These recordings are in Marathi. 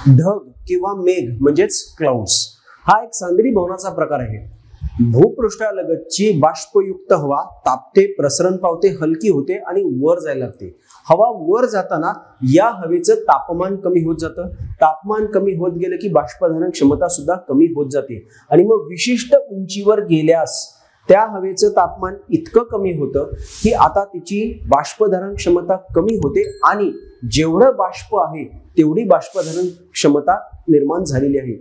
ढग किंवा मेघ म्हणजेच क्लाउड्स हा एक सांद्रीभवनाचा प्रकार आहे. भूपृष्ठालगतची बाष्पयुक्त हवा तापते, प्रसरण पावते, हलकी होते आणि वर जायला लागते. हवा वर जाताना या हवेचं तापमान कमी होत जातं. तापमान कमी होत गेलं की बाष्पधारण क्षमता सुद्धा कमी होत जाते आणि मग विशिष्ट उंचीवर गेल्यास त्या हवेचं तापमान इतकं कमी होतं की आता तिची बाष्पधारण क्षमता कमी होते आणि जेवढं बाष्प आहे तेवढी बाष्पधारण क्षमता निर्माण झालेली आहे.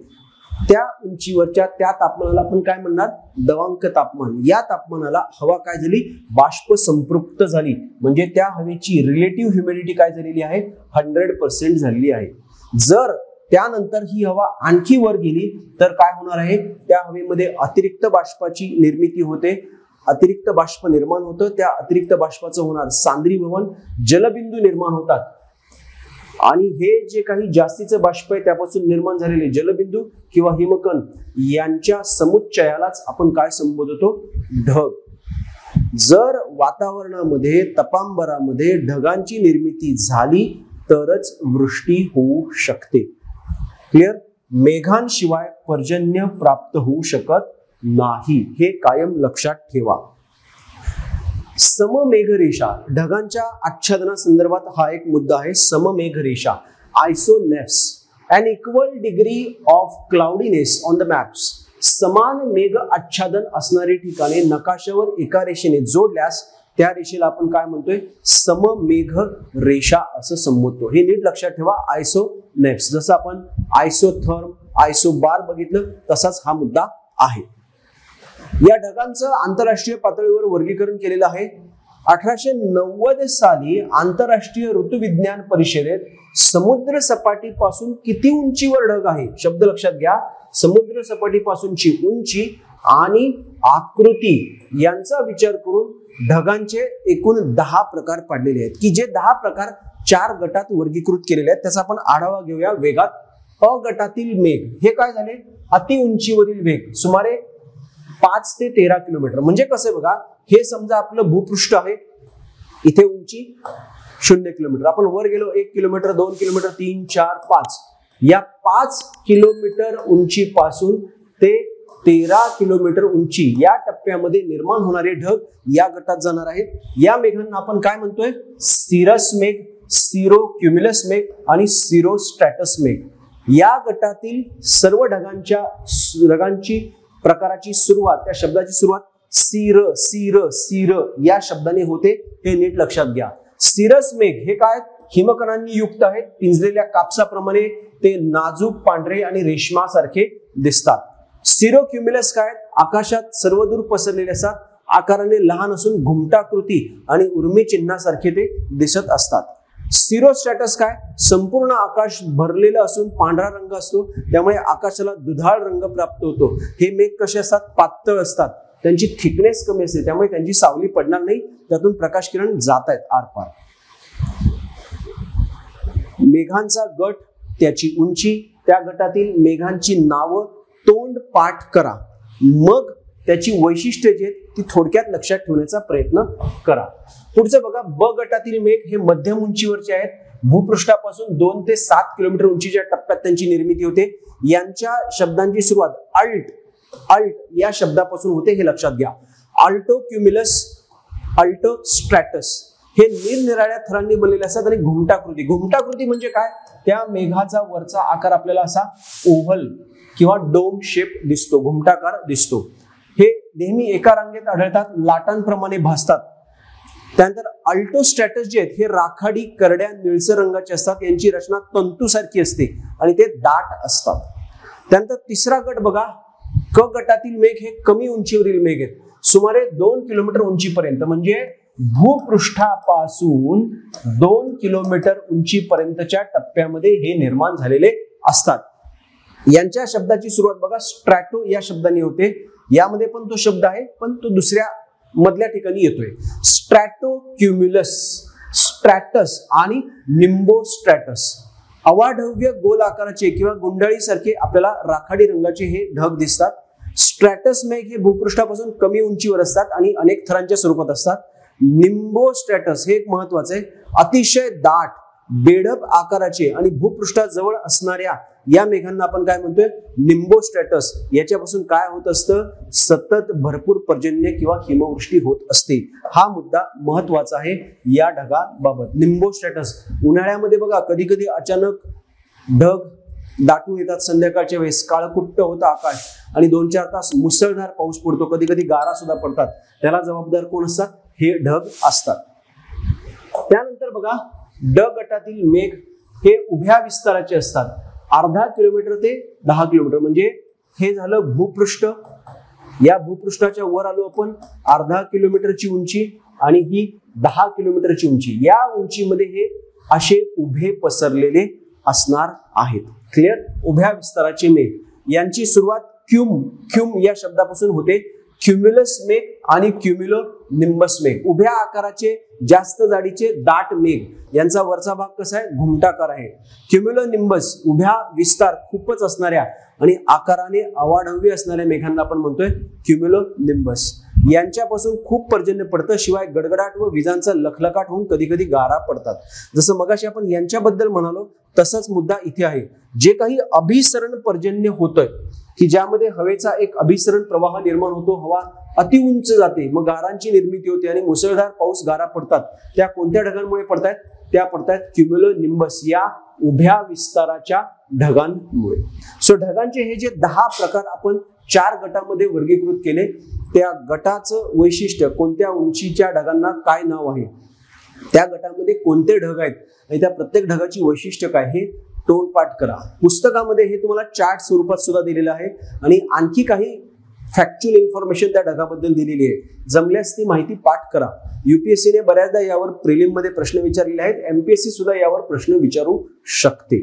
त्या उंचीवरच्या त्या तापमानाला आपण काय म्हणणार? दवांक तापमान. या तापमानाला हवा काय झाली? बाष्प संपृक्त झाली. म्हणजे त्या हवेची रिलेटिव्ह ह्युमिडिटी काय झालेली आहे? 100% झालेली आहे. जर त्यानंतर ही हवा आणखी वर गेली तर काय होणार आहे? त्या हवेमध्ये अतिरिक्त बाष्पाची निर्मिती होते, अतिरिक्त बाष्प निर्माण होतं. त्या अतिरिक्त बाष्पाचं होणार सांद्रीभवन, जलबिंदू निर्माण होतात आणि हे जे काही जास्तीचं बाष्प आहे त्यापासून निर्माण झालेले जलबिंदू किंवा हिमकण यांच्या समुच्चयालाच आपण काय संबोधतो? ढग. जर वातावरणामध्ये तपांबरामध्ये ढगांची निर्मिती झाली तरच वृष्टी होऊ शकते. क्लिअर? मेघांशिवाय पर्जन्य प्राप्त होऊ शकत नाही, हे कायम लक्षात ठेवा. सममेघरेषा ढगांच्या आच्छादनासंदर्भात हा एक मुद्दा आहे. सममेघरेषा आयसोनेफ्स, an equal degree of cloudiness on the maps. समान मेघ आच्छादन असणारी ठिकाणे नकाशावर एका रेषेने जोडल्यास त्या रेषेला आपण काय म्हणतोय? सममेघ रेषा असं संबोधतो. हे नीट लक्षात ठेवा. आयसोनेफ्स, जसं आपण आयसोथर्म, आयसोबार बघितलं तसाच हा मुद्दा आहे. या ढगांचं आंतरराष्ट्रीय पातळीवर वर्गीकरण केलेलं आहे. 1890 साली आंतरराष्ट्रीय ऋतुविज्ञान परिषदेत समुद्र सपाटीपासून किती उंचीवर ढग आहे, शब्द लक्षात घ्या, समुद्र सपाटीपासूनची उंची आणि आकृती यांचा विचार करून ढगांचे एकूण 10 प्रकार पाडलेले आहेत की जे 10 प्रकार 4 गटात वर्गीकृत केलेले आहेत. त्याचा आपण आढावा घेऊया वेगात. अ गटातील मेघ हे काय झाले? अति उंचीवरील वेग सुमारे 5 ते 13 किलोमीटर. म्हणजे कसं बघा, हे समजा आपलं भूपृष्ठ आहे, इथे उंची 0 किलोमीटर, आपण वर गेलो 1 किलोमीटर, 2 किलोमीटर, 3, 4, 5. या 5 किलोमीटर उंचीपासून ते 13 किलोमीटर उंची या टप्प्यामध्ये निर्माण होणारे ढग या गटात जाणार आहेत. या मेघांना आपण काय म्हणतोय? सिरस मेघ, सिरो क्युम्युलस मेघ आणि सिरो स्ट्रॅटस मेघ. या गटातील सर्व ढगांची प्रकाराची सुरुवात, त्या शब्दाची सुरुवात सिर सिर सिर या शब्दाने होते. हे नीट लक्षात घ्या. सिरस मेघ हे काय? हिमकणांनी युक्त आहेत. पिंजलेल्या कापसाप्रमाणे ते नाजूक पांढरे आणि रेशमासारखे दिसतात. सिरो क्युम्युलस काय? आकाशात सर्वदूर पसरलेले असतात. आकाराने लहान असून घुमटाकृती आणि उर्मी चिन्हासारखे ते दिसत असतात. सिरोस्ट्रॅटस काय? संपूर्ण आकाश भरलेलं असून पांढरा रंग असतो, त्यामुळे आकाशाला दुधाळ रंग प्राप्त होतो. हे मेघ कसे असतात? पातळ असतात. त्यांची थिकनेस कमी असते, त्यामुळे त्यांची सावली पडणार नाही, त्यातून प्रकाश किरण जात आहेत आरपार. मेघांचा गट, त्याची उंची, त्या गटातील मेघांची नावं तोंड पाठ करा. मग त्याची वैशिष्ट्ये जी आहेत ती थोडक्यात लक्षात ठेवण्याचा प्रयत्न करा. पुढचं बघा, ब गटातील मेघ हे मध्यम उंचीवरचे आहेत. भूपृष्ठापासून 2 ते 7 किलोमीटर उंचीच्या टप्प्यात त्यांची निर्मिती होते. यांच्या शब्दांची सुरुवात अल्ट अल्ट या शब्दापासून होते, हे लक्षात घ्या. अल्टो क्युम्युलस, अल्टो स्ट्रॅटस हे निरनिराळ्या थरांनी बनलेले असतात. आणि घुमटाकृती, घुमटाकृती म्हणजे काय? त्या मेघाचा वरचा आकार आपल्याला असा ओव्हल किंवा डोम शेप दिसतो, घुमटाकार दिसतो. हे नेहमी एका रांगेत आढळतात, लाटांप्रमाणे भासतात. त्यानंतर अल्टोस्ट्रॅटस जे आहेत हे राखाडी करड्या निळसर रंगाचे असतात. यांची रचना तंतूसारखी असते आणि ते दाट असतात. त्यानंतर तिसरा गट बघा, क गटातील मेघ हे कमी उंचीवरील मेघ आहेत. सुमारे 2 किलोमीटर उंचीपर्यंत, म्हणजे भूपृष्ठापासून 2 किलोमीटर उंचीपर्यंतच्या टप्प्यामध्ये हे निर्माण झालेले असतात. यांच्या शब्दाची सुरुवात बघा स्ट्रॅटो या शब्दाने होते. यामध्ये पण तो शब्द आहे, पण तो दुसऱ्या मधल्या ठिकाणी येतोय. स्ट्रॅटो क्युम्युलस, स्ट्रॅटस आणि निम्बोस्ट्रॅटस. अवाढव्य गोल आकाराचे किंवा गुंडाळीसारखे आपल्याला राखाडी रंगाचे हे ढग दिसतात. स्ट्रॅटस मेघ हे भूपृष्ठापासून कमी उंचीवर असतात आणि अनेक थरांच्या स्वरूपात असतात. निम्बोस्ट्रॅटस हे एक महत्वाचं आहे, अतिशय दाट बेढप आकाराचे आणि भूपृष्ठाजवळ असणाऱ्या या मेघांना आपण काय म्हणतोय, निम्बोस्ट्रॅटस. याच्यापासून काय होत असतं, सतत भरपूर पर्जन्य किंवा हिमवृष्टी होत असते. हा मुद्दा महत्वाचा आहे या ढगाबाबत. निम्बोस्ट्रॅटस उन्हाळ्यामध्ये बघा कधी कधी अचानक ढग दाटून येतात, संध्याकाळच्या वेळेस काळकुट्ट होतं आकाश आणि 2-4 तास मुसळधार पाऊस पडतो, कधी कधी गारा सुद्धा पडतात. त्याला जबाबदार कोण असतात, हे ढग असतात. त्यानंतर बघा ड गटातील मेघ हे उभ्या विस्ताराचे असतात, अर्धा किलोमीटर ते 10 किलोमीटर. म्हणजे हे झालं भूपृष्ठ, या भूपृष्ठाच्या वर आलो आपण, अर्धा किलोमीटरची उंची आणि ही 10 किलोमीटरची उंची. या उंचीमध्ये हे असे उभे पसरलेले असणार आहेत. क्लिअर. उभ्या विस्ताराचे मेघ यांची सुरुवात क्युम या शब्दापासून होते. क्युम्युलस मेघ आणि क्युम्युलो निम्बस मेघ. उभ्या आकाराचे जास्त जाडीचे दाट मेघ यांचा वरचा भाग कसा आहे, घुमटाकार आहे. क्युम्युलो निम्बस उभ्या विस्तार खूपच असणाऱ्या आणि आकाराने अवाढव्य असणाऱ्या मेघांना आपण म्हणतोय क्युम्युलो निम्बस. यांच्यापासून खूप पर्जन्य पडतं, शिवाय गडगडाट व विजांचा लखलखाट होऊन कधी कधी गारा पडतात. जसं मगाशी आपण यांच्याबद्दल म्हणालो तसाच मुद्दा इथे आहे. जे काही अभिसरण पर्जन्य होतंय की ज्यामध्ये हवेचा एक अभिसरण प्रवाह निर्माण होतो, हवा अति उंच जाते, मग गारांची निर्मिती होते आणि मुसळधार पाऊस गारा पडतात. त्या कोणत्या ढगांमुळे पडतायत, त्या पडतायत क्युम्युलो निम्बस या उभ्या विस्ताराच्या ढगांमुळे. सो ढगांचे हे जे 10 प्रकार आपण 4 गटामध्ये वर्गीकृत केले, त्या गटाचं वैशिष्ट्य, कोणत्या उंचीच्या ढगांना काय नाव आहे, त्या गटामध्ये कोणते ढग आहेत आणि त्या प्रत्येक ढगाची वैशिष्ट्य काय, हे तोंडपाठ करा. पुस्तकामध्ये हे तुम्हाला चार्ट स्वरूपात सुद्धा दिलेलं आहे आणि आणखी काही फॅक्च्युअल इन्फॉर्मेशन त्या ढगाबद्दल दिलेली आहे. जमल्यास ती माहिती पाठ करा. UPSCने बऱ्याचदा यावर प्रिलिम मध्ये प्रश्न विचारलेले आहेत, MPSC सुद्धा यावर प्रश्न विचारू शकते.